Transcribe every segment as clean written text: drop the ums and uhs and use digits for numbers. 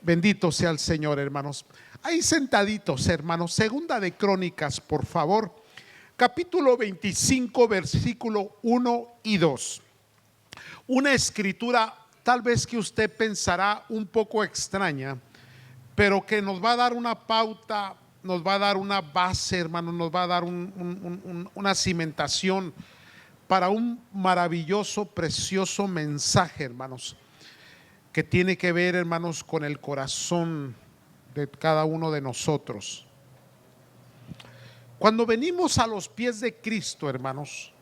Bendito sea el Señor, hermanos. Ahí sentaditos, hermanos. Segunda de Crónicas, por favor. Capítulo 25, versículo 1 y 2. Una escritura tal vez que usted pensará un poco extraña, pero que nos va a dar una pauta, nos va a dar una base, hermanos, nos va a dar una cimentación para un maravilloso, precioso mensaje, hermanos, que tiene que ver, hermanos, con el corazón de cada uno de nosotros. Cuando venimos a los pies de Cristo, hermanos,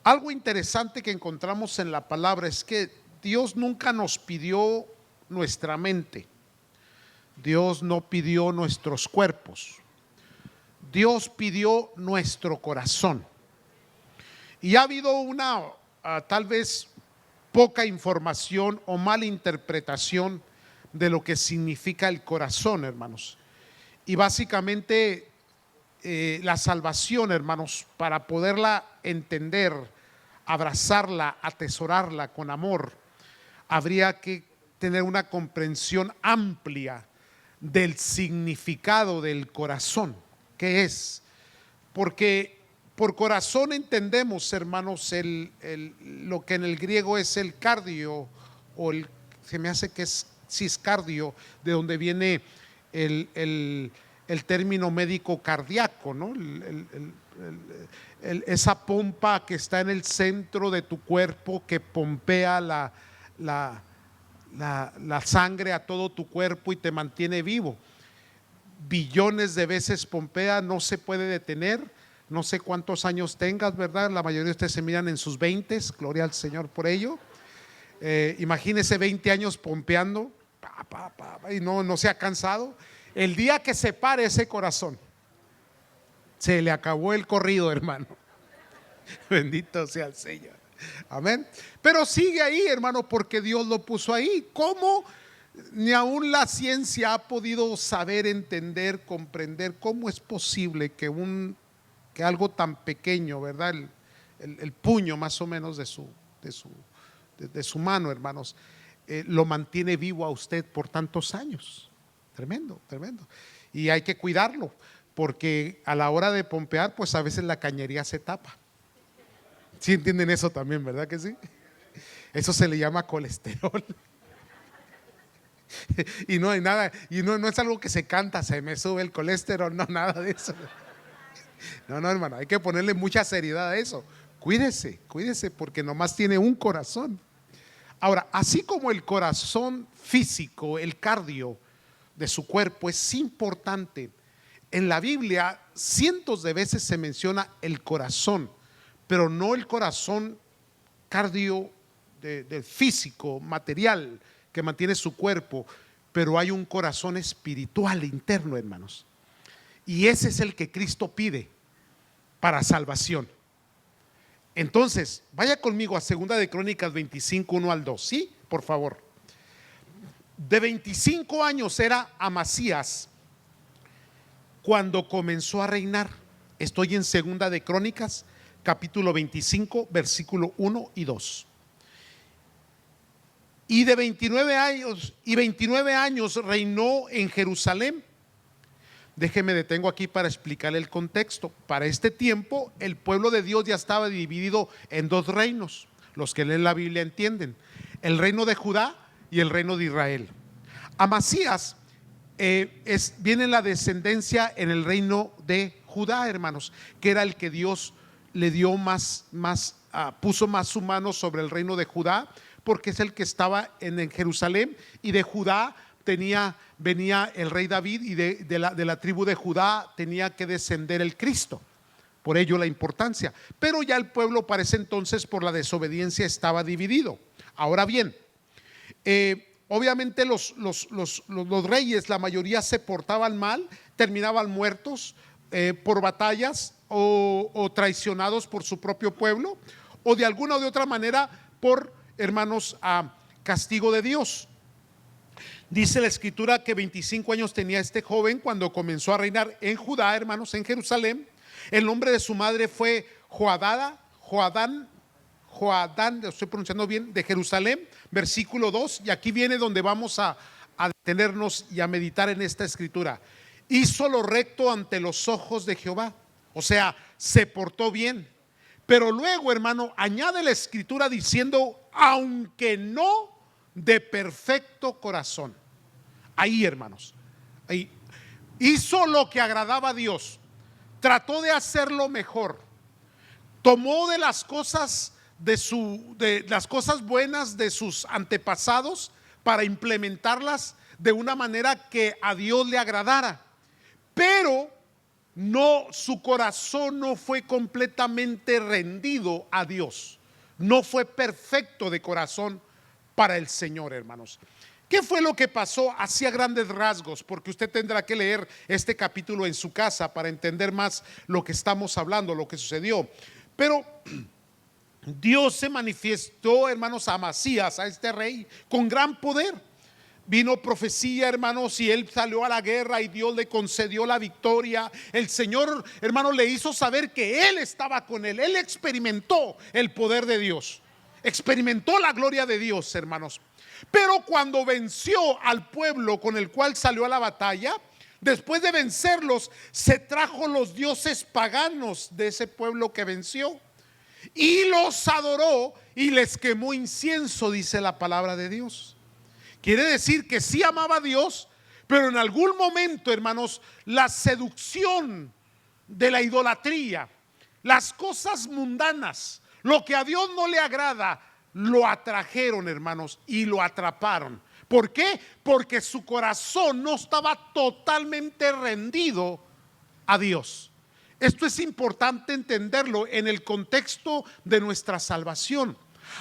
algo interesante que encontramos en la palabra es que Dios nunca nos pidió nuestra mente. Dios no pidió nuestros cuerpos. Dios pidió nuestro corazón. Y ha habido una tal vez poca información o mala interpretación de lo que significa el corazón, hermanos. Y básicamente la salvación, hermanos, para poderla entender, abrazarla, atesorarla con amor, habría que tener una comprensión amplia del significado del corazón. ¿Qué es? Porque por corazón entendemos, hermanos, lo que en el griego es el cardio, o se me hace que es ciscardio, de donde viene el término médico cardíaco, ¿no? Esa pompa que está en el centro de tu cuerpo, que pompea la sangre a todo tu cuerpo y te mantiene vivo. Billones de veces pompea, no se puede detener. No sé cuántos años tengas, ¿verdad? La mayoría de ustedes se miran en sus 20s, gloria al Señor por ello. Imagínese 20 años pompeando y no se ha cansado. El día que se pare ese corazón, se le acabó el corrido, hermano. Bendito sea el Señor. Amén. Pero sigue ahí, hermano, porque Dios lo puso ahí. ¿Cómo? Ni aún la ciencia ha podido saber, entender, comprender cómo es posible que algo tan pequeño, ¿verdad? El puño más o menos de su mano, hermanos, lo mantiene vivo a usted por tantos años. Tremendo, tremendo. Y hay que cuidarlo, porque a la hora de pompear, pues a veces la cañería se tapa. ¿Sí entienden eso también, verdad que sí? Eso se le llama colesterol. Y no hay nada, y no es algo que se canta, se me sube el colesterol, no, nada de eso. No, hermano, hay que ponerle mucha seriedad a eso. Cuídese, porque nomás tiene un corazón. Ahora, así como el corazón físico, el cardio de su cuerpo es importante, en la Biblia cientos de veces se menciona el corazón, pero no el corazón cardio del físico, material, que mantiene su cuerpo, pero hay un corazón espiritual interno, hermanos. Y ese es el que Cristo pide para salvación. Entonces, vaya conmigo a Segunda de Crónicas 25, 1 al 2, ¿sí? Por favor. De 25 años era Amasías cuando comenzó a reinar. Estoy en Segunda de Crónicas, capítulo 25, versículo 1 y 2. Y de 29 años reinó en Jerusalén. Déjeme detengo aquí para explicarle el contexto. Para este tiempo el pueblo de Dios ya estaba dividido en dos reinos. Los que leen la Biblia entienden: el reino de Judá y el reino de Israel. Amasías viene la descendencia en el reino de Judá, hermanos, que era el que Dios le dio puso más su mano sobre el reino de Judá, porque es el que estaba en Jerusalén, y de Judá venía el rey David, y de la tribu de Judá tenía que descender el Cristo. Por ello la importancia. Pero ya el pueblo para ese entonces, por la desobediencia, estaba dividido. Ahora bien, obviamente los reyes, la mayoría se portaban mal, terminaban muertos por batallas, o traicionados por su propio pueblo, o de alguna o de otra manera por, hermanos, castigo de Dios. Dice la escritura que 25 años tenía este joven cuando comenzó a reinar en Judá, hermanos, en Jerusalén. El nombre de su madre fue Joadán, lo estoy pronunciando bien, de Jerusalén, versículo 2. Y aquí viene donde vamos a a detenernos y a meditar en esta escritura. Hizo lo recto ante los ojos de Jehová, o sea, se portó bien. Pero luego, hermano, añade la escritura diciendo, aunque no de perfecto corazón. Ahí, hermanos, ahí hizo lo que agradaba a Dios, trató de hacerlo mejor, tomó de las cosas de las cosas buenas de sus antepasados para implementarlas de una manera que a Dios le agradara. Pero no, su corazón no fue completamente rendido a Dios, no fue perfecto de corazón para el Señor, hermanos. ¿Qué fue lo que pasó? Hacia grandes rasgos, porque usted tendrá que leer este capítulo en su casa para entender más lo que estamos hablando, lo que sucedió. Pero Dios se manifestó, hermanos, a Amasías, a este rey, con gran poder. Vino profecía, hermanos, y él salió a la guerra y Dios le concedió la victoria. El Señor, hermanos, le hizo saber que él estaba con él. Él experimentó el poder de Dios, experimentó la gloria de Dios, hermanos. Pero cuando venció al pueblo con el cual salió a la batalla, después de vencerlos, se trajo los dioses paganos de ese pueblo que venció y los adoró y les quemó incienso, dice la palabra de Dios. Quiere decir que sí amaba a Dios, pero en algún momento, hermanos, la seducción de la idolatría, las cosas mundanas, lo que a Dios no le agrada, lo atrajeron, hermanos, y lo atraparon. ¿Por qué? Porque su corazón no estaba totalmente rendido a Dios. Esto es importante entenderlo en el contexto de nuestra salvación.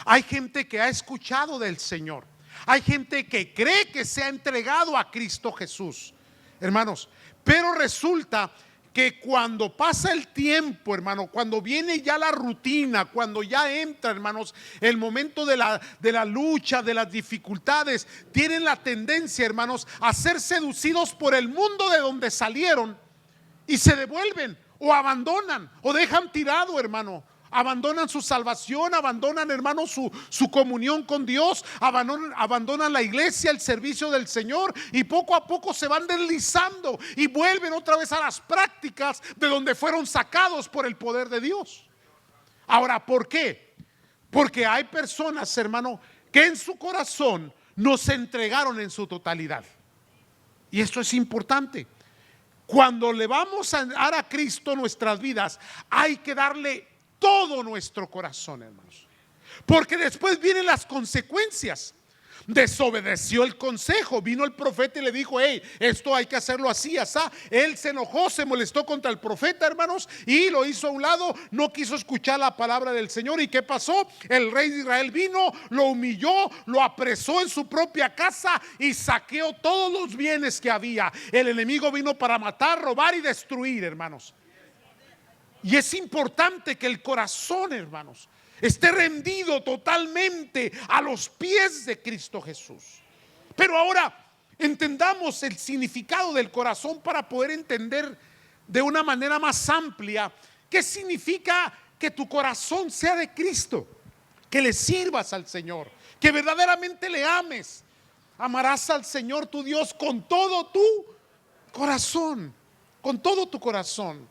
Hay gente que ha escuchado del Señor, hay gente que cree que se ha entregado a Cristo Jesús, hermanos, pero resulta que cuando pasa el tiempo, hermano, cuando viene ya la rutina, cuando ya entra, hermanos, el momento de la lucha, de las dificultades, tienen la tendencia, hermanos, a ser seducidos por el mundo de donde salieron y se devuelven o abandonan o dejan tirado, hermano. Abandonan su salvación, abandonan, hermanos, su comunión con Dios, abandonan la iglesia, el servicio del Señor, y poco a poco se van deslizando y vuelven otra vez a las prácticas de donde fueron sacados por el poder de Dios. Ahora, ¿por qué? Porque hay personas, hermano, que en su corazón no se entregaron en su totalidad. Y esto es importante. Cuando le vamos a dar a Cristo nuestras vidas, hay que darle todo nuestro corazón, hermanos, porque después vienen las consecuencias. Desobedeció el consejo, vino el profeta y le dijo, hey, esto hay que hacerlo así, así. Él se enojó, se molestó contra el profeta, hermanos, y lo hizo a un lado, no quiso escuchar la palabra del Señor. ¿Y qué pasó? El rey de Israel vino, lo humilló, lo apresó en su propia casa y saqueó todos los bienes que había. El enemigo vino para matar, robar y destruir, hermanos. Y es importante que el corazón, hermanos, esté rendido totalmente a los pies de Cristo Jesús. Pero ahora entendamos el significado del corazón para poder entender de una manera más amplia qué significa que tu corazón sea de Cristo, que le sirvas al Señor, que verdaderamente le ames. Amarás al Señor tu Dios con todo tu corazón, con todo tu corazón.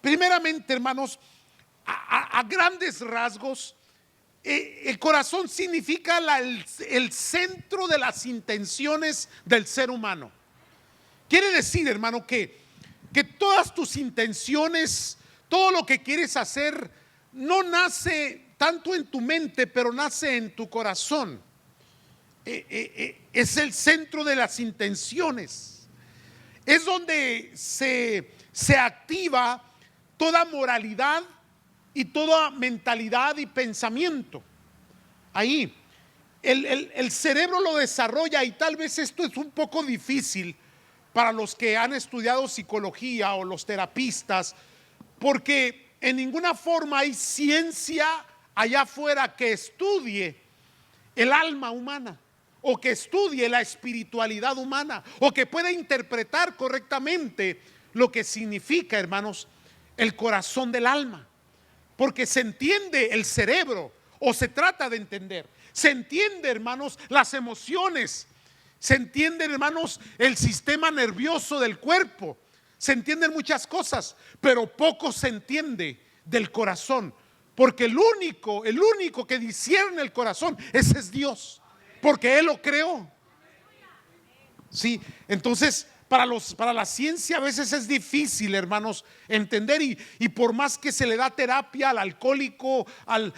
Primeramente, hermanos, a grandes rasgos, el corazón significa el centro de las intenciones del ser humano. Quiere decir, hermano, que todas tus intenciones, todo lo que quieres hacer, no nace tanto en tu mente, pero nace en tu corazón. Es el centro de las intenciones. Es donde se activa toda moralidad y toda mentalidad y pensamiento. Ahí el cerebro lo desarrolla, y tal vez esto es un poco difícil para los que han estudiado psicología o los terapistas, porque en ninguna forma hay ciencia allá afuera que estudie el alma humana, o que estudie la espiritualidad humana, o que pueda interpretar correctamente lo que significa, hermanos, el corazón del alma. Porque se entiende el cerebro, o se trata de entender, se entiende, hermanos, las emociones, Se entienden, hermanos, el sistema nervioso del cuerpo. Se entienden muchas cosas, pero poco se entiende del corazón. Porque el único que discierne el corazón, ese es Dios. Porque Él lo creó. Sí, entonces para la ciencia a veces es difícil, hermanos, entender, y por más que se le da terapia al alcohólico, al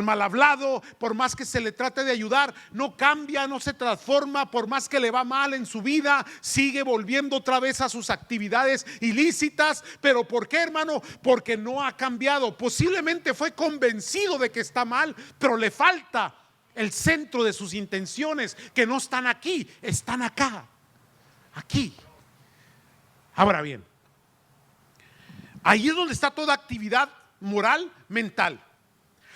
mal hablado, por más que se le trate de ayudar, no cambia, no se transforma. Por más que le va mal en su vida, sigue volviendo otra vez a sus actividades ilícitas. ¿Pero por qué, hermano? Porque no ha cambiado. Posiblemente fue convencido de que está mal, pero le falta el centro de sus intenciones, que no están aquí, están acá, aquí. Ahora bien, ahí es donde está toda actividad moral, mental.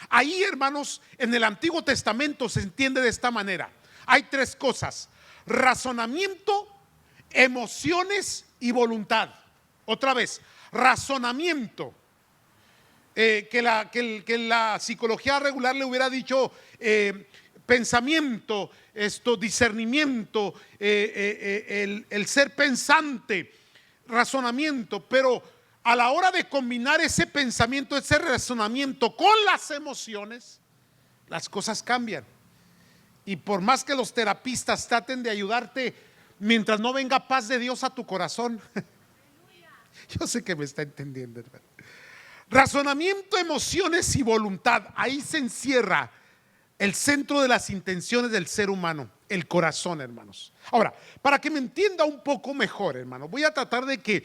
Ahí, hermanos, en el Antiguo Testamento se entiende de esta manera. Hay tres cosas: razonamiento, emociones y voluntad. Otra vez, razonamiento. Que la psicología regular le hubiera dicho pensamiento, discernimiento, el ser pensante, razonamiento. Pero a la hora de combinar ese pensamiento, ese razonamiento con las emociones, las cosas cambian. Y por más que los terapistas traten de ayudarte, mientras no venga paz de Dios a tu corazón, yo sé que me está entendiendo, hermano. Razonamiento, emociones y voluntad. Ahí se encierra el centro de las intenciones del ser humano, el corazón, hermanos. Ahora, para que me entienda un poco mejor, hermano, voy a tratar de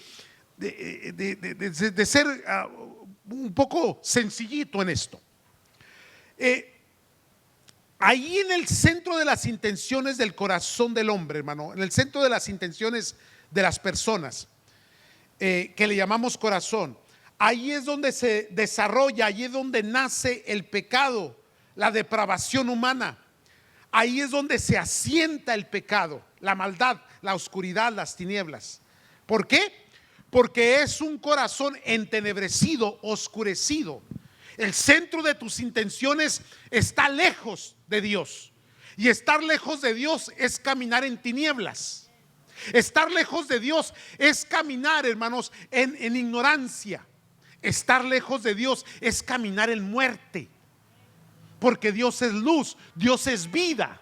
ser un poco sencillito en esto. Ahí en el centro de las intenciones del corazón del hombre, hermano, en el centro de las intenciones de las personas, que le llamamos corazón, ahí es donde se desarrolla, ahí es donde nace el pecado, la depravación humana. Ahí es donde se asienta el pecado, la maldad, la oscuridad, las tinieblas. ¿Por qué? Porque es un corazón entenebrecido, oscurecido. El centro de tus intenciones está lejos de Dios. Y estar lejos de Dios es caminar en tinieblas. Estar lejos de Dios es caminar, hermanos, en ignorancia. Estar lejos de Dios es caminar en muerte, porque Dios es luz, Dios es vida.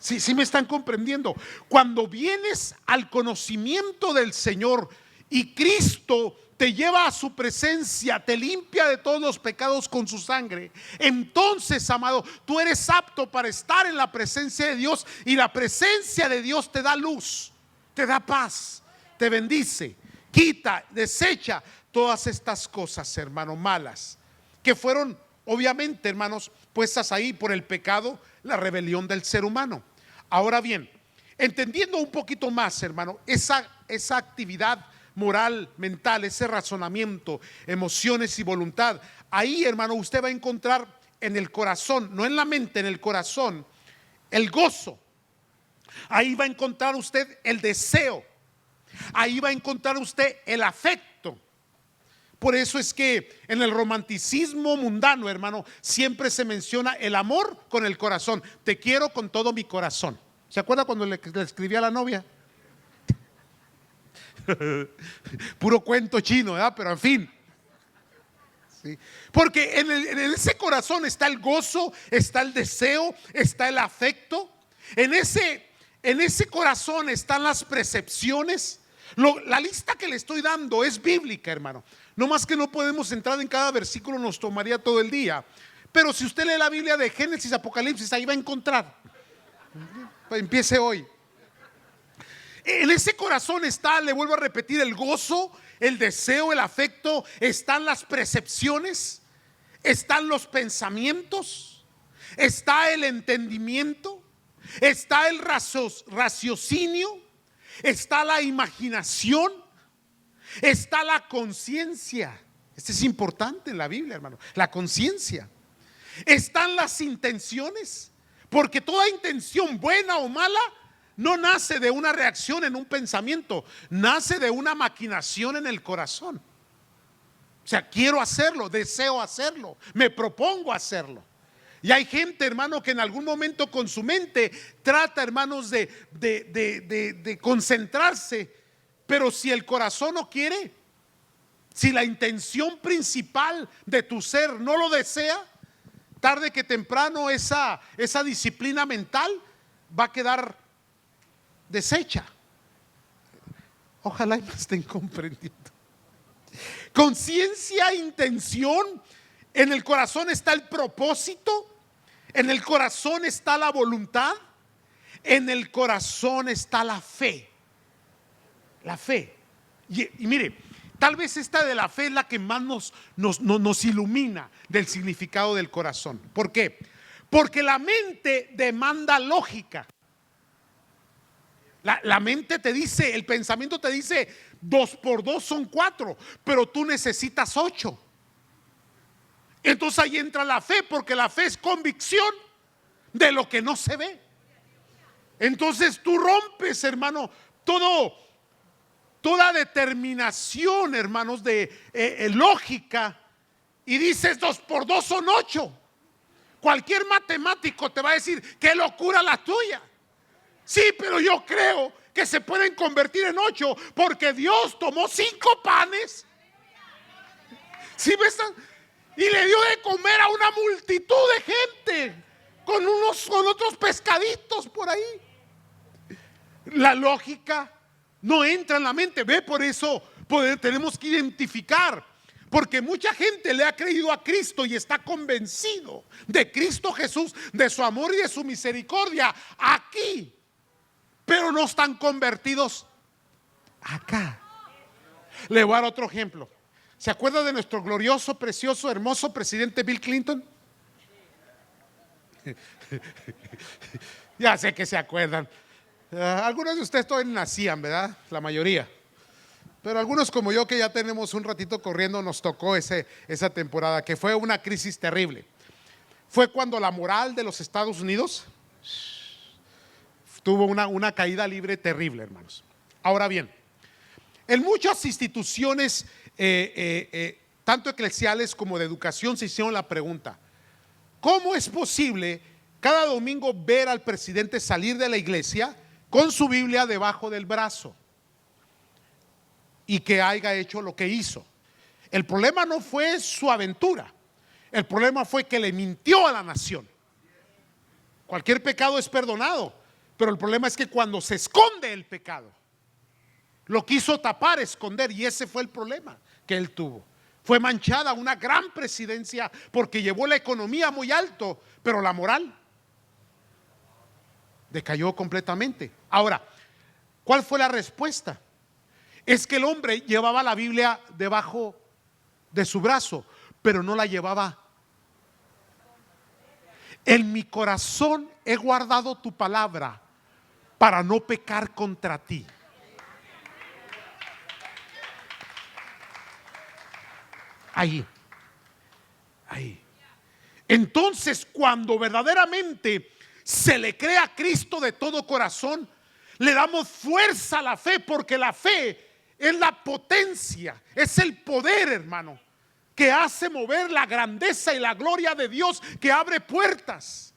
Sí me están comprendiendo. Cuando vienes al conocimiento del Señor y Cristo te lleva a su presencia, te limpia de todos los pecados con su sangre, entonces, amado, tú eres apto para estar en la presencia de Dios, y la presencia de Dios te da luz, te da paz, te bendice, quita, desecha todas estas cosas, hermano, malas, que fueron obviamente, hermanos, puestas ahí por el pecado, la rebelión del ser humano. Ahora bien, entendiendo un poquito más, hermano, esa actividad moral, mental, ese razonamiento, emociones y voluntad, ahí, hermano, usted va a encontrar en el corazón, no en la mente, en el corazón, el gozo. Ahí va a encontrar usted el deseo. Ahí va a encontrar usted el afecto. Por eso es que en el romanticismo mundano, hermano, siempre se menciona el amor con el corazón. Te quiero con todo mi corazón. ¿Se acuerda cuando le escribía a la novia? Puro cuento chino, ¿verdad? Pero en fin. Sí. Porque en ese corazón está el gozo, está el deseo, está el afecto. En ese corazón están las percepciones. La lista que le estoy dando es bíblica, hermano. No más que no podemos entrar en cada versículo, nos tomaría todo el día. Pero si usted lee la Biblia de Génesis, Apocalipsis, ahí va a encontrar. Empiece hoy. En ese corazón está, le vuelvo a repetir, el gozo, el deseo, el afecto. Están las percepciones, están los pensamientos, está el entendimiento, está el raciocinio, está la imaginación, está la conciencia. Este es importante en la Biblia, hermano, la conciencia. Están las intenciones, porque toda intención, buena o mala, no nace de una reacción en un pensamiento, nace de una maquinación en el corazón. O sea, quiero hacerlo, deseo hacerlo, me propongo hacerlo. Y hay gente, hermano, que en algún momento con su mente trata, hermanos, de concentrarse, pero si el corazón no quiere, si la intención principal de tu ser no lo desea, tarde que temprano esa disciplina mental va a quedar deshecha. Ojalá me estén comprendiendo. Conciencia, intención, en el corazón está el propósito, en el corazón está la voluntad, en el corazón está la fe. La fe. Y mire, tal vez esta de la fe es la que más nos ilumina del significado del corazón. ¿Por qué? Porque la mente demanda lógica. La mente te dice, el pensamiento te dice 2 por 2 son 4, pero tú necesitas 8. Entonces ahí entra la fe, porque la fe es convicción de lo que no se ve. Entonces tú rompes, hermano, toda determinación, hermanos, de lógica, y dices 2 por 2 son 8. Cualquier matemático te va a decir qué locura la tuya. Sí, pero yo creo que se pueden convertir en 8 porque Dios tomó 5 panes. ¿Sí me están? Y le dio de comer a una multitud de gente con otros pescaditos por ahí. La lógica no entra en la mente. Ve, por eso tenemos que identificar, porque mucha gente le ha creído a Cristo y está convencido de Cristo Jesús, de su amor y de su misericordia aquí, pero no están convertidos acá. Le voy a dar otro ejemplo. ¿Se acuerda de nuestro glorioso, precioso, hermoso presidente Bill Clinton? Ya sé que se acuerdan. Algunos de ustedes todavía nacían, ¿verdad? La mayoría. Pero algunos como yo, que ya tenemos un ratito corriendo, nos tocó esa temporada, que fue una crisis terrible. Fue cuando la moral de los Estados Unidos tuvo una caída libre terrible, hermanos. Ahora bien, en muchas instituciones, tanto eclesiales como de educación, se hicieron la pregunta: ¿cómo es posible cada domingo ver al presidente salir de la iglesia con su Biblia debajo del brazo y que haya hecho lo que hizo? El problema no fue su aventura, el problema fue que le mintió a la nación. Cualquier pecado es perdonado, pero el problema es que cuando se esconde el pecado, lo quiso tapar, esconder, y ese fue el problema que él tuvo. Fue manchada una gran presidencia porque llevó la economía muy alto, pero la moral decayó completamente. Ahora, ¿cuál fue la respuesta? Es que el hombre llevaba la Biblia debajo de su brazo, pero no la llevaba. En mi corazón he guardado tu palabra para no pecar contra ti. Ahí. Entonces, cuando verdaderamente se le cree a Cristo de todo corazón, le damos fuerza a la fe, porque la fe es la potencia, es el poder, hermano, que hace mover la grandeza y la gloria de Dios, que abre puertas.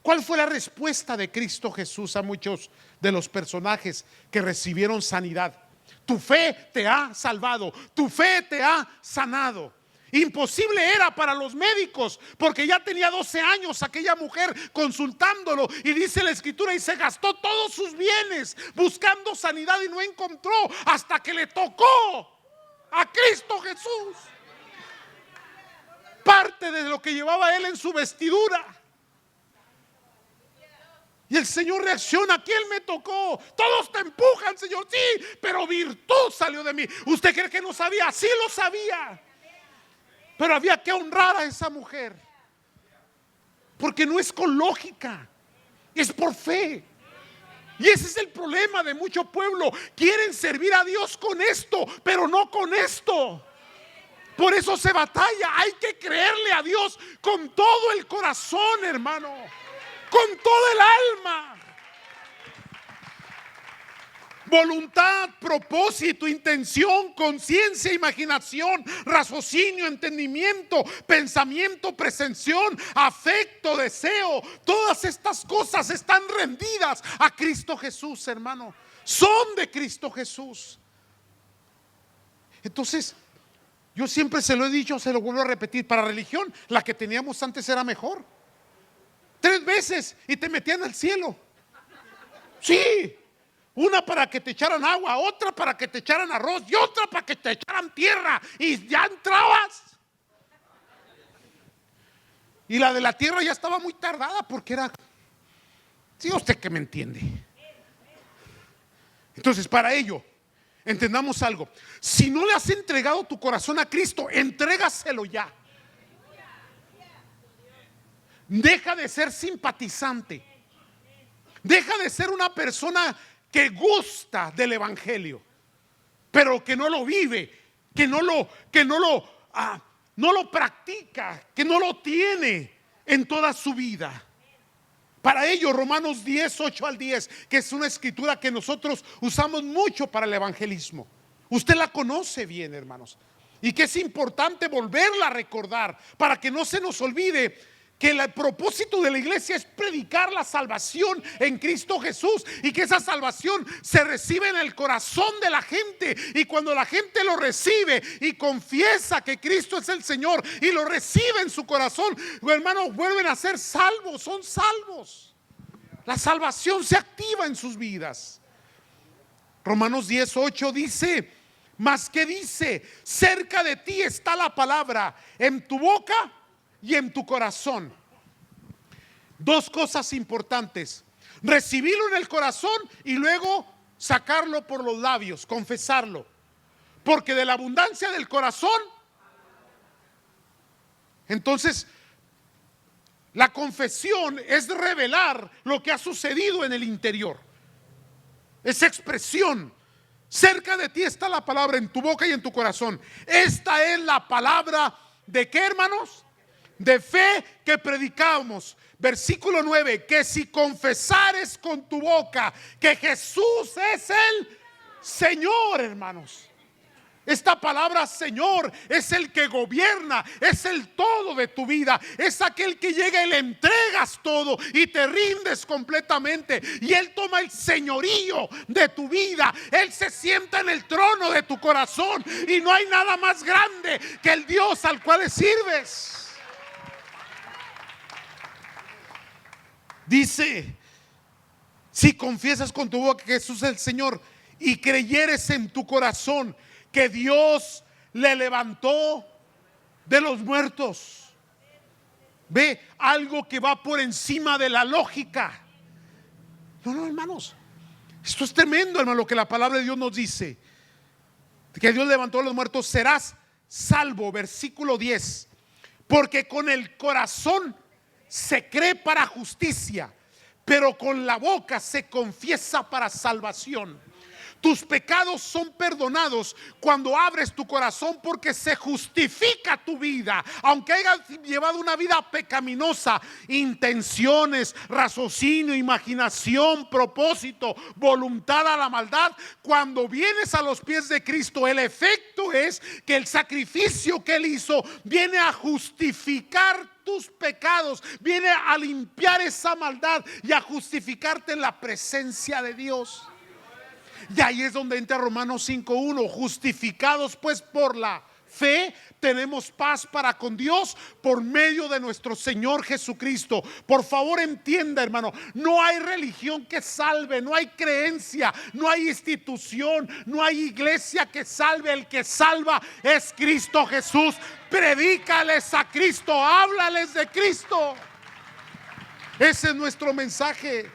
¿Cuál fue la respuesta de Cristo Jesús a muchos de los personajes que recibieron sanidad? Tu fe te ha salvado, tu fe te ha sanado. Imposible era para los médicos, porque ya tenía 12 años aquella mujer consultándolo, y dice la escritura, y se gastó todos sus bienes buscando sanidad y no encontró, hasta que le tocó a Cristo Jesús parte de lo que llevaba él en su vestidura. Y el Señor reacciona: ¿quién me tocó? Todos te empujan, Señor. Sí, pero virtud salió de mí. ¿Usted cree que no sabía? Sí lo sabía. Pero había que honrar a esa mujer, porque no es con lógica, es por fe. Y ese es el problema de mucho pueblo. Quieren servir a Dios con esto, pero no con esto. Por eso se batalla. Hay que creerle a Dios con todo el corazón, hermano, con todo el alma. Voluntad, propósito, intención, conciencia, imaginación, raciocinio, entendimiento, pensamiento, presención, afecto, deseo. Todas estas cosas están rendidas a Cristo Jesús, hermano. Son de Cristo Jesús. Entonces, yo siempre se lo he dicho, se lo vuelvo a repetir. Para religión, la que teníamos antes era mejor. 3 veces y te metían al cielo. Sí. Una para que te echaran agua, otra para que te echaran arroz y otra para que te echaran tierra y ya entrabas. Y la de la tierra ya estaba muy tardada porque era, sí, usted que me entiende. Entonces, para ello, entendamos algo. Si no le has entregado tu corazón a Cristo, entrégaselo ya. Deja de ser simpatizante. Deja de ser una persona que gusta del evangelio, pero que no lo vive, que no lo practica, que no lo tiene en toda su vida. Para ello, Romanos 10, 8 al 10, que es una escritura que nosotros usamos mucho para el evangelismo. Usted la conoce bien, hermanos, y que es importante volverla a recordar para que no se nos olvide que el propósito de la iglesia es predicar la salvación en Cristo Jesús, y que esa salvación se recibe en el corazón de la gente. Y cuando la gente lo recibe y confiesa que Cristo es el Señor y lo recibe en su corazón, hermanos, vuelven a ser salvos, son salvos. La salvación se activa en sus vidas. Romanos 10:8 dice: mas que dice, cerca de ti está la palabra, en tu boca y en tu corazón. 2 cosas importantes: recibirlo en el corazón y luego sacarlo por los labios, confesarlo, porque de la abundancia del corazón. Entonces, la confesión es revelar lo que ha sucedido en el interior, es expresión. Cerca de ti está la palabra, en tu boca y en tu corazón. Esta es la palabra de ¿qué, hermanos? De fe que predicamos. Versículo 9: que si confesares con tu boca que Jesús es el Señor, hermanos. Esta palabra Señor es el que gobierna, es el todo de tu vida, es aquel que llega y le entregas todo y te rindes completamente, y Él toma el señorío de tu vida. Él se sienta en el trono de tu corazón, y no hay nada más grande que el Dios al cual le sirves. Dice: si confiesas con tu boca que Jesús es el Señor y creyeres en tu corazón que Dios le levantó de los muertos. Ve, algo que va por encima de la lógica. No, hermanos, esto es tremendo, hermano, lo que la palabra de Dios nos dice. Que Dios levantó de los muertos, serás salvo. Versículo 10: porque con el corazón se cree para justicia, pero con la boca se confiesa para salvación. Tus pecados son perdonados cuando abres tu corazón, porque se justifica tu vida. Aunque hayas llevado una vida pecaminosa, intenciones, raciocinio, imaginación, propósito, voluntad a la maldad, cuando vienes a los pies de Cristo, el efecto es que el sacrificio que Él hizo viene a justificar tus pecados, viene a limpiar esa maldad y a justificarte en la presencia de Dios. Y ahí es donde entra Romanos 5:1: justificados pues por la fe, tenemos paz para con Dios por medio de nuestro Señor Jesucristo. Por favor, entienda, hermano, no hay religión que salve, no hay creencia, no hay institución, no hay iglesia que salve. El que salva es Cristo Jesús. Predícales a Cristo, háblales de Cristo. Ese es nuestro mensaje.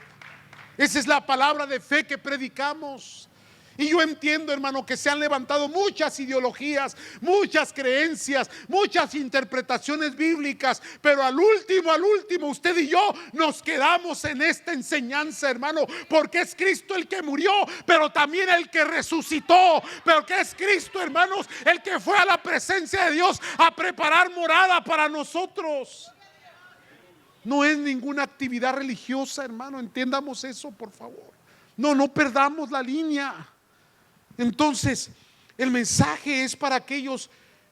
Esa es la palabra de fe que predicamos. Y yo entiendo, hermano, que se han levantado muchas ideologías, muchas creencias, muchas interpretaciones bíblicas, pero al último, usted y yo nos quedamos en esta enseñanza, hermano, porque es Cristo el que murió, pero también el que resucitó, pero que es Cristo, hermanos, el que fue a la presencia de Dios a preparar morada para nosotros. No es ninguna actividad religiosa, hermano, entendamos eso, por favor. no perdamos la línea. Entonces, el mensaje es para aquellos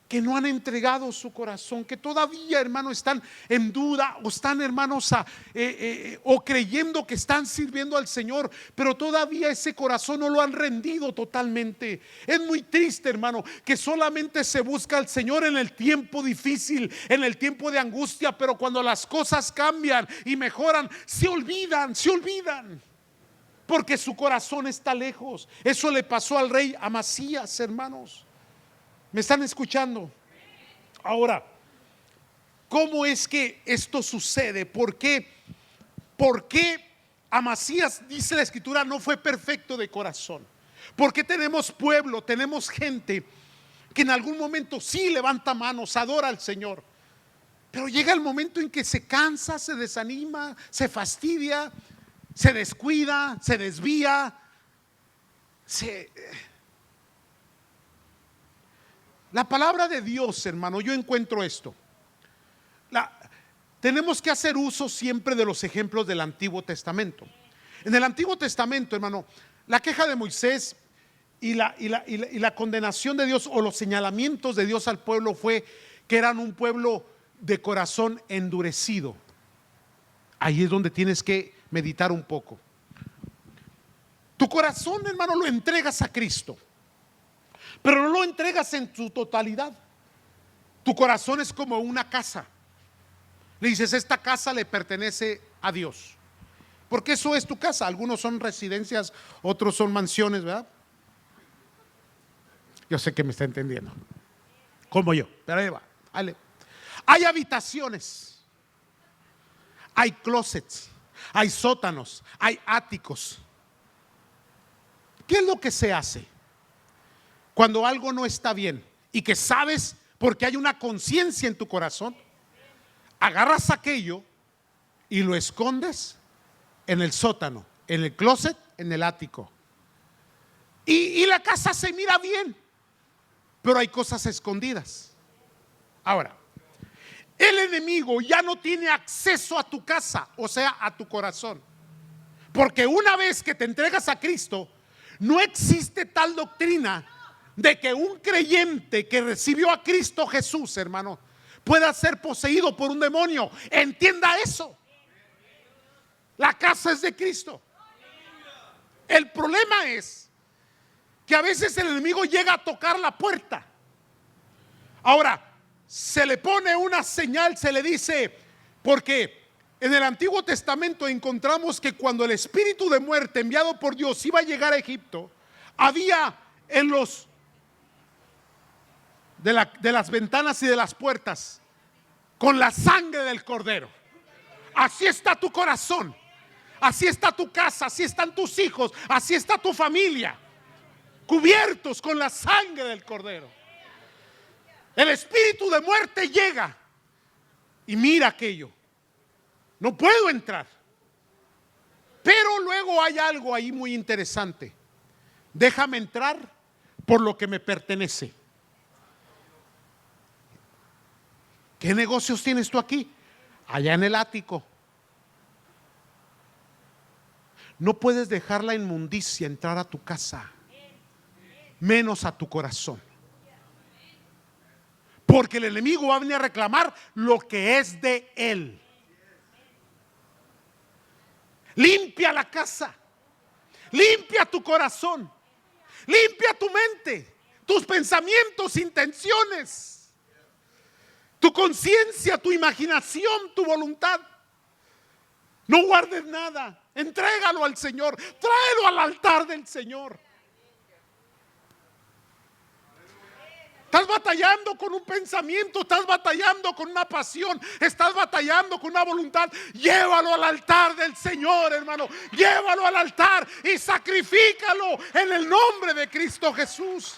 que no han entregado su corazón, que todavía, hermanos, están en duda o están, hermanos, o creyendo que están sirviendo al Señor, pero todavía ese corazón no lo han rendido totalmente. Es muy triste, hermano, que solamente se busca al Señor en el tiempo difícil, en el tiempo de angustia, pero cuando las cosas cambian y mejoran, se olvidan, porque su corazón está lejos. Eso le pasó al rey Amasías, hermanos. ¿Me están escuchando? Ahora, ¿cómo es que esto sucede? ¿Por qué Amasías, dice la Escritura, no fue perfecto de corazón? Porque tenemos pueblo, tenemos gente que en algún momento sí levanta manos, adora al Señor, pero llega el momento en que se cansa, se desanima, se fastidia, se descuida, se desvía, La palabra de Dios, hermano, yo encuentro esto. Tenemos que hacer uso siempre de los ejemplos del Antiguo Testamento. En el Antiguo Testamento, hermano, la queja de Moisés y la condenación de Dios o los señalamientos de Dios al pueblo fue que eran un pueblo de corazón endurecido. Ahí es donde tienes que meditar un poco. Tu corazón, hermano, lo entregas a Cristo, pero no lo entregas en su totalidad. Tu corazón es como una casa. Le dices, esta casa le pertenece a Dios, porque eso es tu casa. Algunos son residencias, otros son mansiones, ¿verdad? Yo sé que me está entendiendo, como yo, pero ahí va, vale. Hay habitaciones, hay closets, hay sótanos, hay áticos. ¿Qué es lo que se hace cuando algo no está bien y que sabes porque hay una conciencia en tu corazón? Agarras aquello y lo escondes en el sótano, en el closet, en el ático, y la casa se mira bien, pero hay cosas escondidas. Ahora, el enemigo ya no tiene acceso a tu casa, o sea, a tu corazón, porque una vez que te entregas a Cristo, no existe tal doctrina de que un creyente que recibió a Cristo Jesús, hermano, pueda ser poseído por un demonio. Entienda eso. La casa es de Cristo. El problema es que a veces el enemigo llega a tocar la puerta. Ahora, se le pone una señal, se le dice, porque en el Antiguo Testamento encontramos que cuando el espíritu de muerte enviado por Dios iba a llegar a Egipto, había en los de las ventanas y de las puertas con la sangre del cordero. Así está tu corazón, así está tu casa, así están tus hijos, así está tu familia, cubiertos con la sangre del cordero. El espíritu de muerte llega y mira aquello. No puedo entrar. Pero luego hay algo ahí muy interesante. Déjame entrar por lo que me pertenece. ¿Qué negocios tienes tú aquí? Allá en el ático. No puedes dejar la inmundicia entrar a tu casa, menos a tu corazón, porque el enemigo va a venir a reclamar lo que es de él. Limpia la casa, limpia tu corazón, limpia tu mente, tus pensamientos, intenciones, tu conciencia, tu imaginación, tu voluntad. No guardes nada, entrégalo al Señor, tráelo al altar del Señor. Estás batallando con un pensamiento, estás batallando con una pasión, estás batallando con una voluntad. Llévalo al altar del Señor, hermano. Llévalo al altar y sacrifícalo en el nombre de Cristo Jesús.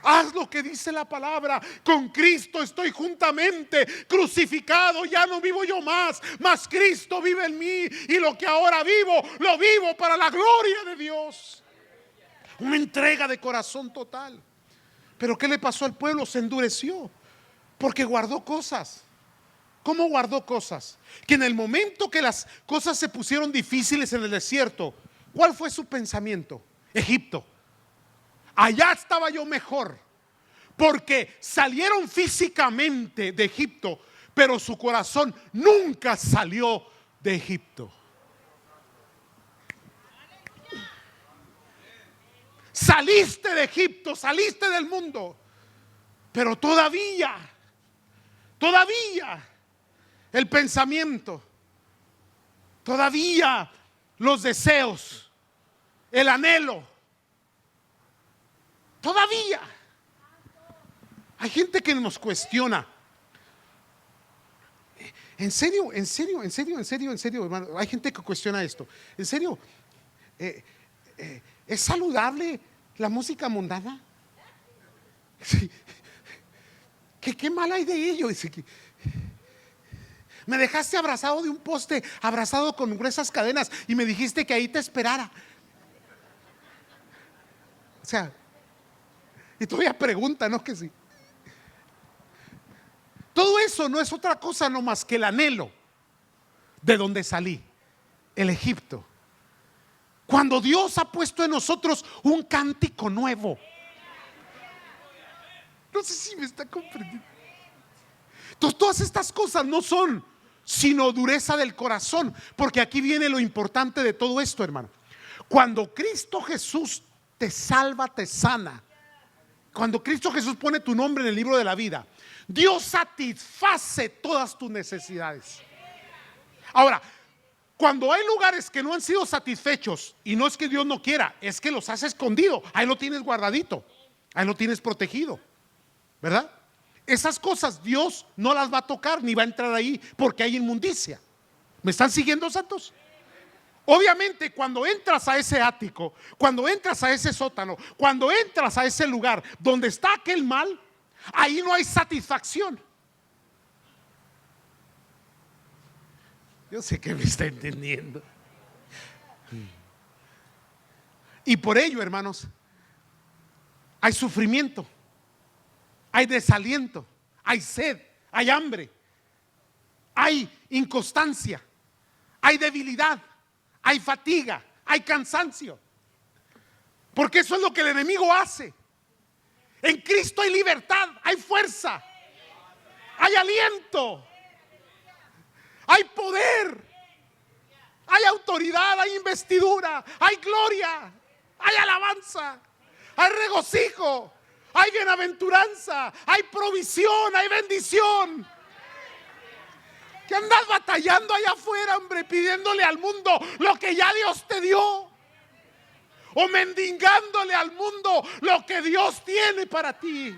Haz lo que dice la palabra. Con Cristo estoy juntamente crucificado. Ya no vivo yo más, mas Cristo vive en mí. Y lo que ahora vivo, lo vivo para la gloria de Dios. Una entrega de corazón total. Pero ¿qué le pasó al pueblo? Se endureció porque guardó cosas. ¿Cómo guardó cosas? Que en el momento que las cosas se pusieron difíciles en el desierto, ¿Cuál fue su pensamiento? Egipto. Allá estaba yo mejor, porque salieron físicamente de Egipto, pero su corazón nunca salió de Egipto. Saliste de Egipto, saliste del mundo, pero todavía el pensamiento, todavía los deseos, el anhelo, todavía hay gente que nos cuestiona. En serio, hermano, hay gente que cuestiona esto. En serio, ¿es saludable la música mundana? Sí. ¿Qué mal hay de ello? Dice que me dejaste abrazado de un poste, abrazado con gruesas cadenas, y me dijiste que ahí te esperara. O sea, y todavía pregunta, ¿no? Que sí. Todo eso no es otra cosa no más que el anhelo de donde salí, el Egipto. Cuando Dios ha puesto en nosotros un cántico nuevo. No sé si me está comprendiendo. Entonces, todas estas cosas no son sino dureza del corazón, porque aquí viene lo importante de todo esto, hermano. Cuando Cristo Jesús te salva, te sana, cuando Cristo Jesús pone tu nombre en el libro de la vida, Dios satisface todas tus necesidades. Ahora, cuando hay lugares que no han sido satisfechos, y no es que Dios no quiera, es que los has escondido, ahí lo tienes guardadito, ahí lo tienes protegido, ¿verdad? Esas cosas Dios no las va a tocar ni va a entrar ahí porque hay inmundicia. ¿Me están siguiendo, santos? Obviamente, cuando entras a ese ático, cuando entras a ese sótano, cuando entras a ese lugar donde está aquel mal, ahí no hay satisfacción. Yo sé que me está entendiendo. Y por ello, hermanos, hay sufrimiento, hay desaliento, hay sed, hay hambre, hay inconstancia, hay debilidad, hay fatiga, hay cansancio. Porque eso es lo que el enemigo hace. En Cristo hay libertad, hay fuerza, hay aliento, hay poder, hay autoridad, hay investidura, hay gloria, hay alabanza, hay regocijo, hay bienaventuranza, hay provisión, hay bendición. ¿Qué andas batallando allá afuera, hombre, pidiéndole al mundo lo que ya Dios te dio? O mendigándole al mundo lo que Dios tiene para ti.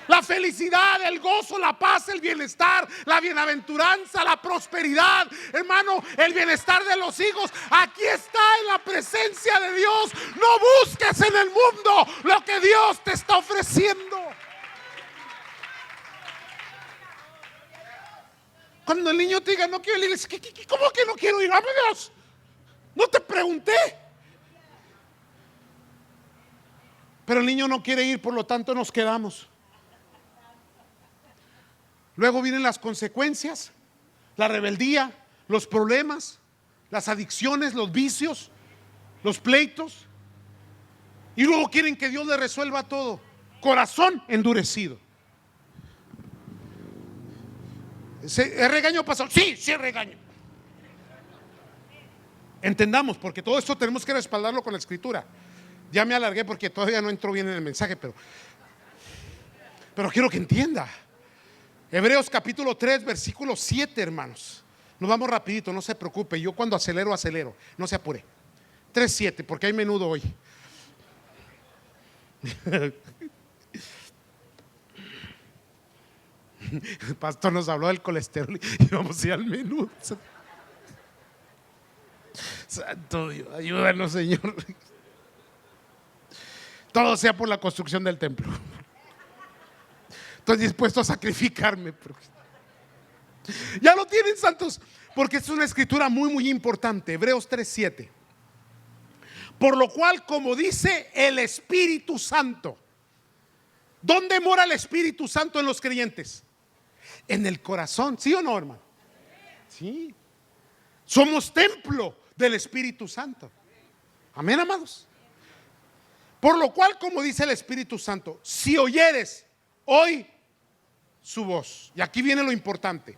La felicidad, el gozo, la paz, el bienestar, la bienaventuranza, la prosperidad, hermano, el bienestar de los hijos. Aquí está en la presencia de Dios. No busques en el mundo lo que Dios te está ofreciendo. Cuando el niño te diga no quiero ir a la iglesia, ¿cómo que no quiero ir? ¡Ah, Dios! No te pregunté. Pero el niño no quiere ir, por lo tanto nos quedamos. Luego vienen las consecuencias, la rebeldía, los problemas, las adicciones, los vicios, los pleitos. Y luego quieren que Dios le resuelva todo. Corazón endurecido. ¿Es regaño pasado? Sí, sí es regaño. Entendamos, porque todo esto tenemos que respaldarlo con la escritura. Ya me alargué porque todavía no entró bien en el mensaje, pero quiero que entienda. Hebreos capítulo 3, versículo 7, hermanos. Nos vamos rapidito, no se preocupe. Yo cuando acelero, no se apure. 3:7, porque hay menudo hoy. El pastor nos habló del colesterol y vamos a ir al menudo. Santo Dios, ayúdanos, Señor. Todo sea por la construcción del templo. Estoy dispuesto a sacrificarme. Ya lo tienen, santos, porque es una escritura muy, muy importante. Hebreos 3:7. Por lo cual, como dice el Espíritu Santo. ¿Dónde mora el Espíritu Santo en los creyentes? En el corazón, ¿sí o no, hermano? Sí. Somos templo del Espíritu Santo. Amén, amados. Por lo cual, como dice el Espíritu Santo, si oyeres hoy su voz. Y aquí viene lo importante.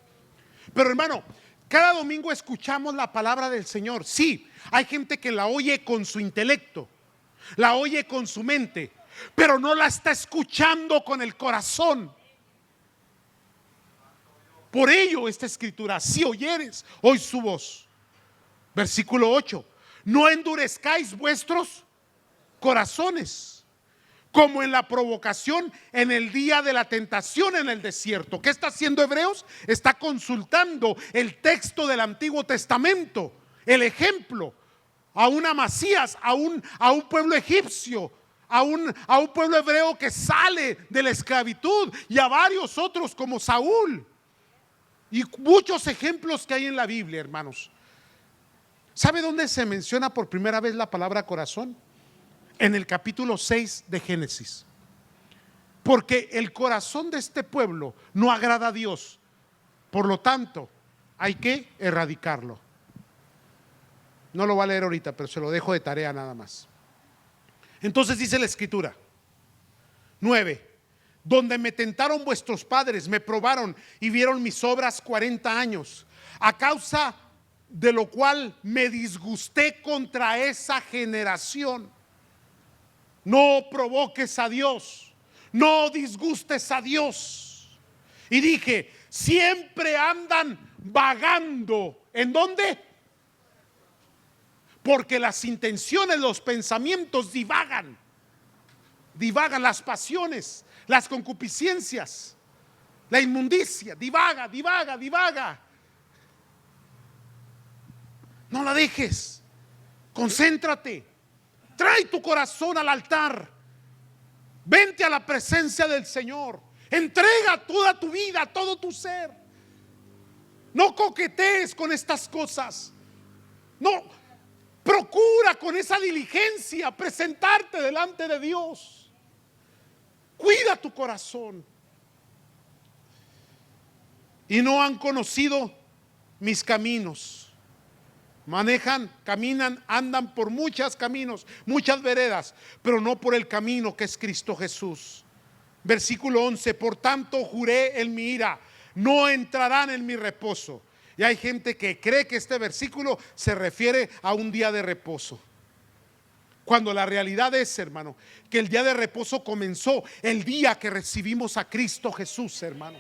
Pero hermano, cada domingo escuchamos la palabra del Señor. Sí, hay gente que la oye con su intelecto, la oye con su mente, pero no la está escuchando con el corazón. Por ello esta escritura, si oyeres hoy su voz. Versículo 8, no endurezcáis vuestros corazones, como en la provocación en el día de la tentación en el desierto. ¿Qué está haciendo Hebreos? Está consultando el texto del Antiguo Testamento, el ejemplo, a un Amasías, a un pueblo egipcio, a un pueblo hebreo que sale de la esclavitud, y a varios otros como Saúl, y muchos ejemplos que hay en la Biblia, hermanos. ¿Sabe dónde se menciona por primera vez la palabra corazón? En el capítulo 6 de Génesis. Porque el corazón de este pueblo no agrada a Dios. Por lo tanto, hay que erradicarlo. No lo voy a leer ahorita, pero se lo dejo de tarea nada más. Entonces dice la escritura 9, donde me tentaron vuestros padres, me probaron y vieron mis obras 40 años, a causa de lo cual me disgusté contra esa generación. No provoques a Dios, no disgustes a Dios. Y dije, siempre andan vagando. ¿En dónde? Porque las intenciones, los pensamientos divagan. Divagan las pasiones, las concupiscencias, la inmundicia, divaga. No la dejes, concéntrate, trae tu corazón al altar, vente a la presencia del Señor, entrega toda tu vida, todo tu ser. No coquetees con estas cosas, no, procura con esa diligencia presentarte delante de Dios. Cuida tu corazón. Y no han conocido mis caminos. Manejan, caminan, andan por muchos caminos, muchas veredas, pero no por el camino que es Cristo Jesús. Versículo 11, por tanto juré en mi ira, no entrarán en mi reposo. Y hay gente que cree que este versículo se refiere a un día de reposo, cuando la realidad es, hermano, que el día de reposo comenzó el día que recibimos a Cristo Jesús, hermano.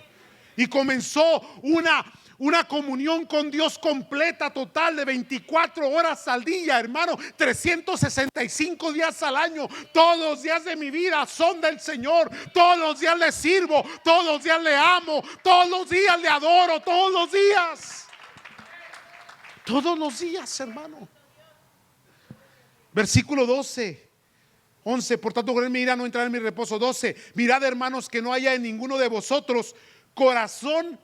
Y comenzó una comunión con Dios completa, total, de 24 horas al día, hermano, 365 días al año. Todos los días de mi vida son del Señor. Todos los días le sirvo, todos los días le amo, todos los días le adoro, todos los días. Todos los días, hermano. Versículo 12, 11, por tanto juré en mi ira, no entrará en mi reposo. 12, mirad, hermanos, que no haya en ninguno de vosotros corazón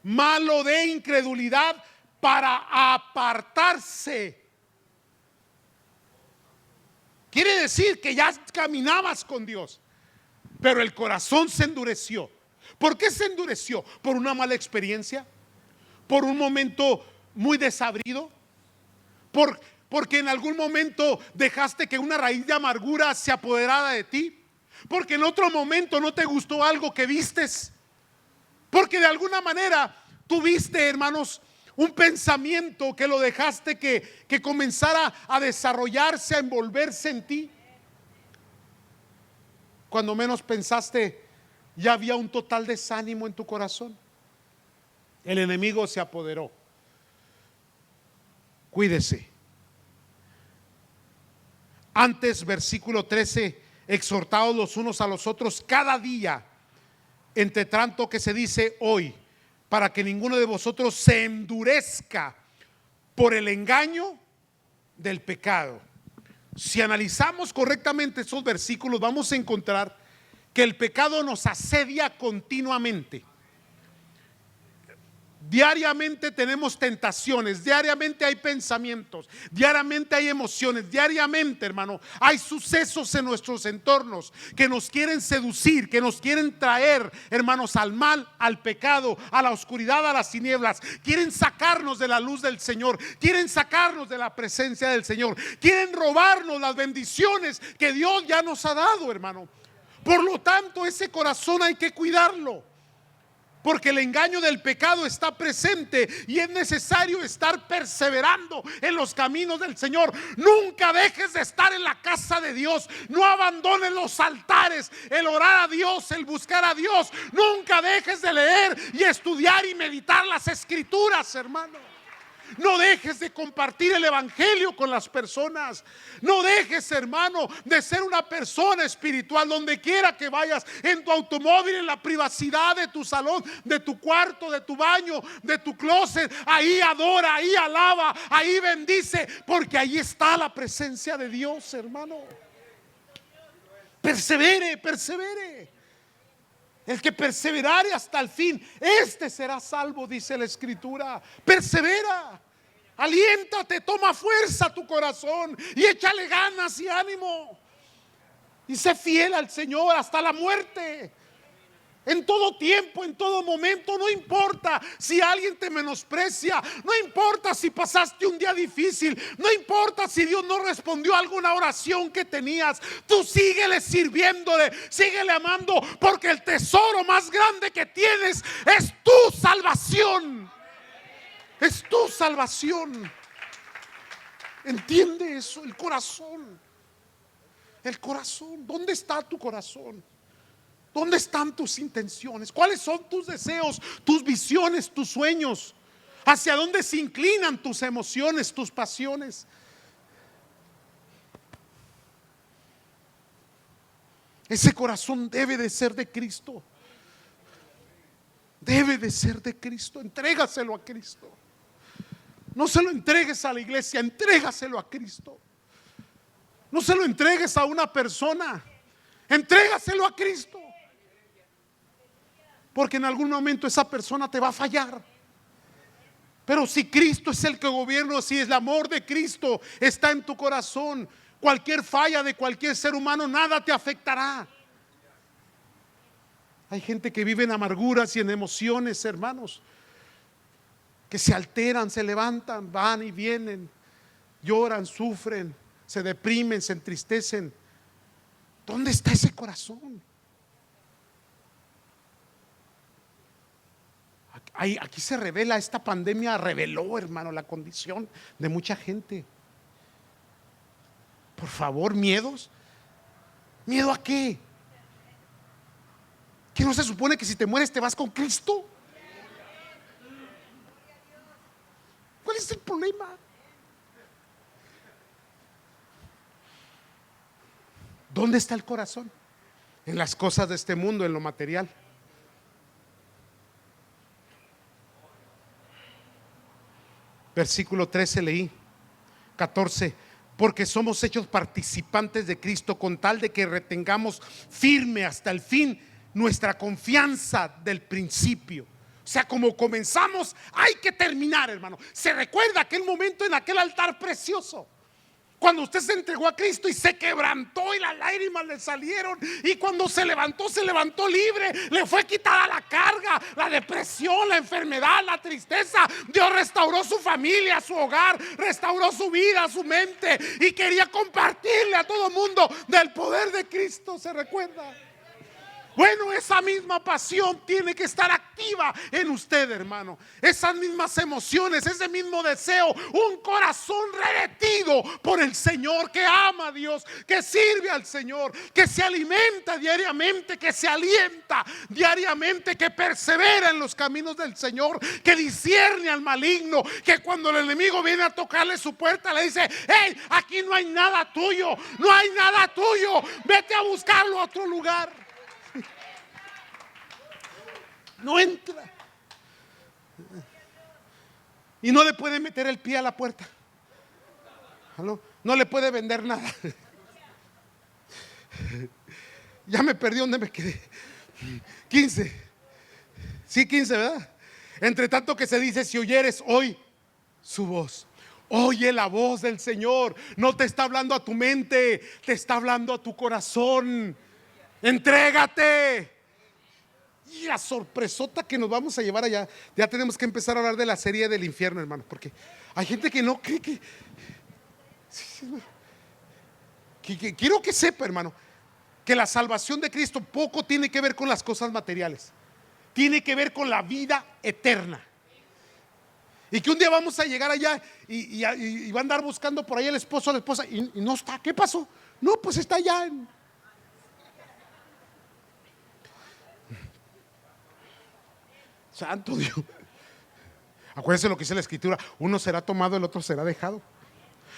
malo de incredulidad para apartarse. Quiere decir que ya caminabas con Dios, pero el corazón se endureció. ¿Por qué se endureció? ¿Por una mala experiencia? ¿Por un momento muy desabrido? Porque en algún momento dejaste que una raíz de amargura se apoderara de ti. Porque en otro momento no te gustó algo que vistes. Porque de alguna manera tuviste, hermanos, un pensamiento que lo dejaste que comenzara a desarrollarse, a envolverse en ti. Cuando menos pensaste, ya había un total desánimo en tu corazón. El enemigo se apoderó. Cuídese. Antes, versículo 13, exhortaos los unos a los otros cada día, entre tanto que se dice hoy, para que ninguno de vosotros se endurezca por el engaño del pecado. Si analizamos correctamente esos versículos, vamos a encontrar que el pecado nos asedia continuamente. Diariamente tenemos tentaciones, diariamente hay pensamientos, diariamente hay emociones, diariamente, hermano, hay sucesos en nuestros entornos que nos quieren seducir, que nos quieren traer, hermanos, al mal, al pecado, a la oscuridad, a las tinieblas. Quieren sacarnos de la luz del Señor, quieren sacarnos de la presencia del Señor, quieren robarnos las bendiciones que Dios ya nos ha dado, hermano. Por lo tanto, ese corazón hay que cuidarlo, porque el engaño del pecado está presente y es necesario estar perseverando en los caminos del Señor. Nunca dejes de estar en la casa de Dios. No abandones los altares, el orar a Dios, el buscar a Dios. Nunca dejes de leer y estudiar y meditar las escrituras, hermano. No dejes de compartir el evangelio con las personas. No dejes, hermano, de ser una persona espiritual donde quiera que vayas, en tu automóvil, en la privacidad de tu salón, de tu cuarto, de tu baño, de tu closet. Ahí adora, ahí alaba, ahí bendice, porque ahí está la presencia de Dios, hermano. Persevere, persevere. El que perseverare hasta el fin, este será salvo, dice la escritura. Persevera, aliéntate, toma fuerza tu corazón y échale ganas y ánimo. Y sé fiel al Señor hasta la muerte. En todo tiempo, en todo momento. No importa si alguien te menosprecia, no importa si pasaste un día difícil, no importa si Dios no respondió a alguna oración que tenías. Tú síguele sirviéndole, síguele amando, porque el tesoro más grande que tienes es tu salvación. Es tu salvación. ¿Entiende eso? El corazón. El corazón. ¿Dónde está tu corazón? ¿Dónde están tus intenciones? ¿Cuáles son tus deseos, tus visiones, tus sueños? ¿Hacia dónde se inclinan tus emociones, tus pasiones? Ese corazón debe de ser de Cristo. Debe de ser de Cristo. Entrégaselo a Cristo. No se lo entregues a la iglesia, entrégaselo a Cristo. No se lo entregues a una persona, entrégaselo a Cristo. Porque en algún momento esa persona te va a fallar. Pero si Cristo es el que gobierna, si el amor de Cristo está en tu corazón, cualquier falla de cualquier ser humano, nada te afectará. Hay gente que vive en amarguras y en emociones, hermanos, que se alteran, se levantan, van y vienen, lloran, sufren, se deprimen, se entristecen. ¿Dónde está ese corazón? Aquí se revela, esta pandemia reveló, hermano, la condición de mucha gente. Por favor, miedos. ¿Miedo a qué? ¿Que no se supone que si te mueres te vas con Cristo? ¿Cuál es el problema? ¿Dónde está el corazón? En las cosas de este mundo, en lo material. Versículo 13 leí, 14. Porque somos hechos participantes de Cristo, con tal de que retengamos firme hasta el fin nuestra confianza del principio. O sea, como comenzamos, hay que terminar, hermano. Se recuerda aquel momento en aquel altar precioso, cuando usted se entregó a Cristo y se quebrantó y las lágrimas le salieron, y cuando se levantó libre, le fue quitada la carga, la depresión, la enfermedad, la tristeza. Dios restauró su familia, su hogar, restauró su vida, su mente, y quería compartirle a todo mundo del poder de Cristo. ¿Se recuerda? Bueno, esa misma pasión tiene que estar activa en usted, hermano. Esas mismas emociones, ese mismo deseo, un corazón revestido por el Señor, que ama a Dios, que sirve al Señor, que se alimenta diariamente, que se alienta diariamente, que persevera en los caminos del Señor, que discierne al maligno, que cuando el enemigo viene a tocarle su puerta le dice: hey, aquí no hay nada tuyo, no hay nada tuyo, vete a buscarlo a otro lugar. No entra. Y no le puede meter el pie a la puerta. No le puede vender nada. Ya me perdí donde me quedé. 15. Sí, 15, ¿verdad? Entre tanto que se dice, si oyeres hoy su voz. Oye la voz del Señor. No te está hablando a tu mente, te está hablando a tu corazón. Entrégate. Y la sorpresota que nos vamos a llevar allá. Ya tenemos que empezar a hablar de la serie del infierno, hermano, porque hay gente que no cree que quiero que sepa, hermano, que la salvación de Cristo poco tiene que ver con las cosas materiales. Tiene que ver con la vida eterna. Y que un día vamos a llegar allá y va a andar buscando por ahí el esposo o la esposa y no está. ¿Qué pasó? No, pues está allá. Santo Dios. Acuérdense lo que dice la Escritura: uno será tomado, el otro será dejado.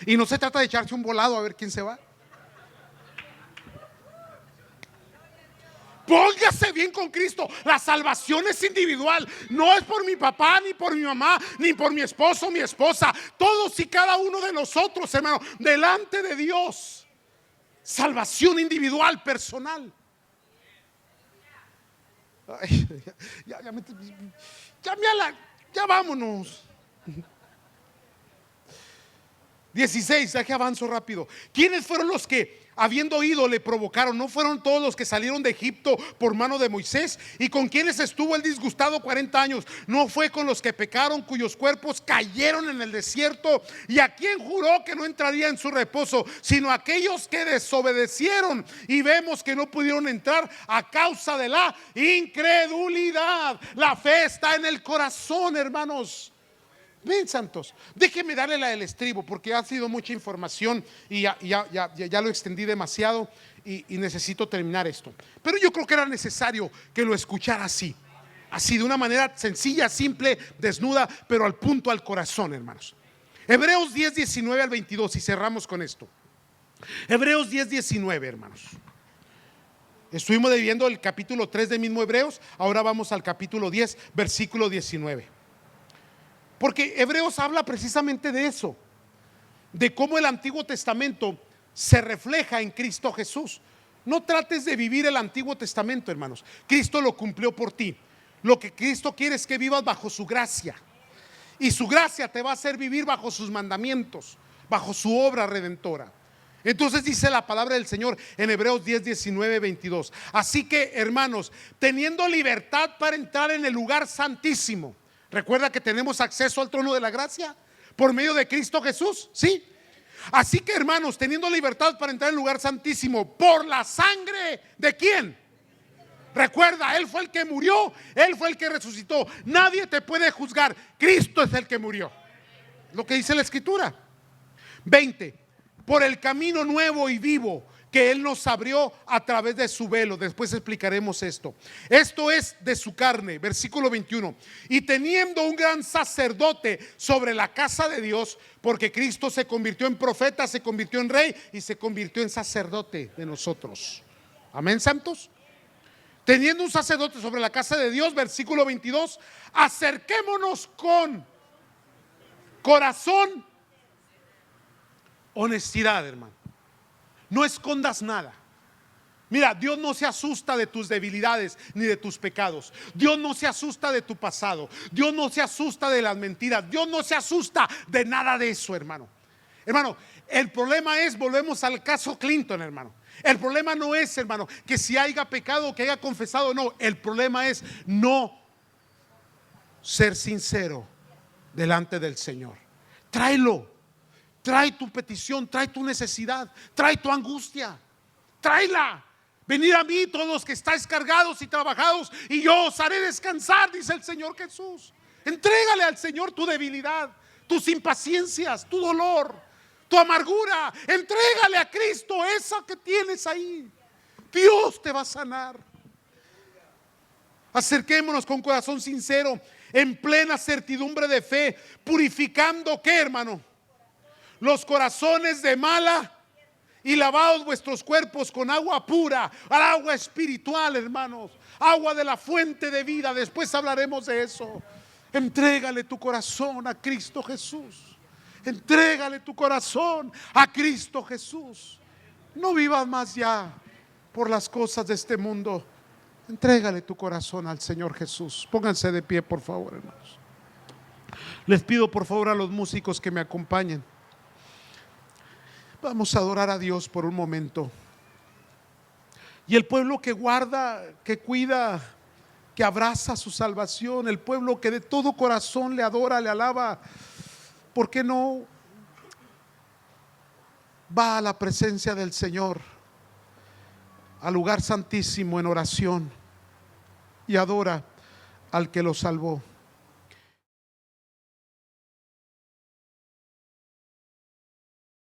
Y no se trata de echarse un volado a ver quién se va. Póngase bien con Cristo. La salvación es individual. No es por mi papá, ni por mi mamá, ni por mi esposo o mi esposa. Todos y cada uno de nosotros, hermano, delante de Dios. Salvación individual, personal. Ay, ya vámonos. 16, ya que avanzo rápido. ¿Quiénes fueron los que, habiendo oído, le provocaron? ¿No fueron todos los que salieron de Egipto por mano de Moisés? ¿Y con quienes estuvo el disgustado 40 años? ¿No fue con los que pecaron, cuyos cuerpos cayeron en el desierto? ¿Y a quién juró que no entraría en su reposo? Sino aquellos que desobedecieron, y vemos que no pudieron entrar a causa de la incredulidad. La fe está en el corazón, hermanos. Ven, santos, déjenme darle la del estribo, porque ha sido mucha información y ya lo extendí demasiado y necesito terminar esto. Pero yo creo que era necesario que lo escuchara así de una manera sencilla, simple, desnuda, pero al punto, al corazón, hermanos. Hebreos 10, 19 al 22, y cerramos con esto. Hebreos 10, 19, hermanos. Estuvimos viendo el capítulo 3 de mismo Hebreos, ahora vamos al capítulo 10, versículo 19. Porque Hebreos habla precisamente de eso, de cómo el Antiguo Testamento se refleja en Cristo Jesús. No trates de vivir el Antiguo Testamento, hermanos. Cristo lo cumplió por ti. Lo que Cristo quiere es que vivas bajo su gracia, y su gracia te va a hacer vivir bajo sus mandamientos, bajo su obra redentora. Entonces dice la palabra del Señor en Hebreos 10, 19, 22. Así que, hermanos, teniendo libertad para entrar en el lugar santísimo. Recuerda que tenemos acceso al trono de la gracia por medio de Cristo Jesús, ¿sí? Así que, hermanos, teniendo libertad para entrar en el lugar santísimo por la sangre ¿de quién? Recuerda, Él fue el que murió, Él fue el que resucitó. Nadie te puede juzgar, Cristo es el que murió. Lo que dice la Escritura. 20. Por el camino nuevo y vivo que Él nos abrió a través de su velo. Después explicaremos esto. Esto es de su carne, versículo 21. Y teniendo un gran sacerdote sobre la casa de Dios, porque Cristo se convirtió en profeta, se convirtió en rey y se convirtió en sacerdote de nosotros. Amén, santos. Teniendo un sacerdote sobre la casa de Dios, versículo 22. Acerquémonos con corazón, honestidad, hermano. No escondas nada. Mira, Dios no se asusta de tus debilidades ni de tus pecados. Dios no se asusta de tu pasado. Dios no se asusta de las mentiras. Dios no se asusta de nada de eso, hermano. Hermano, el problema es, volvemos al caso Clinton, hermano. El problema no es, hermano, que si haya pecado o que haya confesado, no. El problema es no ser sincero delante del Señor. Tráelo. Trae tu petición, trae tu necesidad, trae tu angustia, tráela. Venid a mí todos los que estáis cargados y trabajados, y yo os haré descansar, dice el Señor Jesús. Entrégale al Señor tu debilidad, tus impaciencias, tu dolor, tu amargura. Entrégale a Cristo esa que tienes ahí. Dios te va a sanar. Acerquémonos con corazón sincero, en plena certidumbre de fe, purificando ¿qué, hermano? Los corazones de mala, y lavaos vuestros cuerpos con agua pura, al agua espiritual, hermanos, agua de la fuente de vida. Después hablaremos de eso. Entrégale tu corazón a Cristo Jesús. Entrégale tu corazón a Cristo Jesús. No vivas más ya por las cosas de este mundo. Entrégale tu corazón al Señor Jesús. Pónganse de pie, por favor, hermanos. Les pido por favor a los músicos que me acompañen. Vamos a adorar a Dios por un momento. Y el pueblo que guarda, que cuida, que abraza su salvación, el pueblo que de todo corazón le adora, le alaba, ¿por qué no va a la presencia del Señor, al lugar santísimo en oración, y adora al que lo salvó?